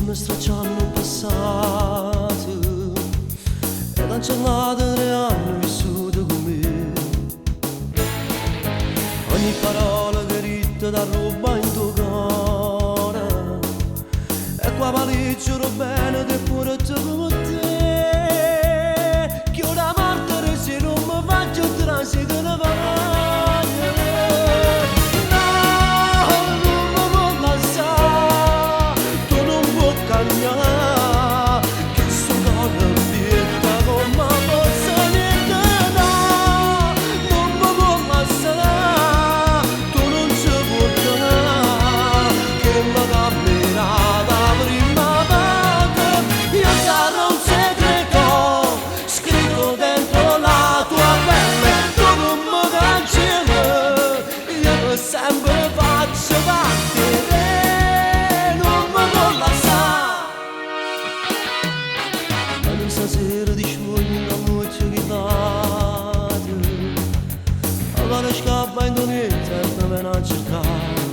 mi stracciano passato e cancellate 3 anni vissuto con me. Ogni parola che ritta da roba in tuo cuore e qua valiggio bene che pure tu come te, che una morte se non mi faccio transito la voglia. Sempre faccio battere, non mi voglio alzare. Ma non stasera di sciogli la noce che date, allora scappa in donetta e te viene a cercare.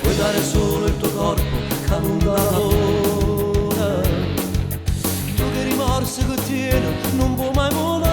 Puoi dare solo il tuo corpo che non dà valore, tu che rimorso che tieni non può mai volare.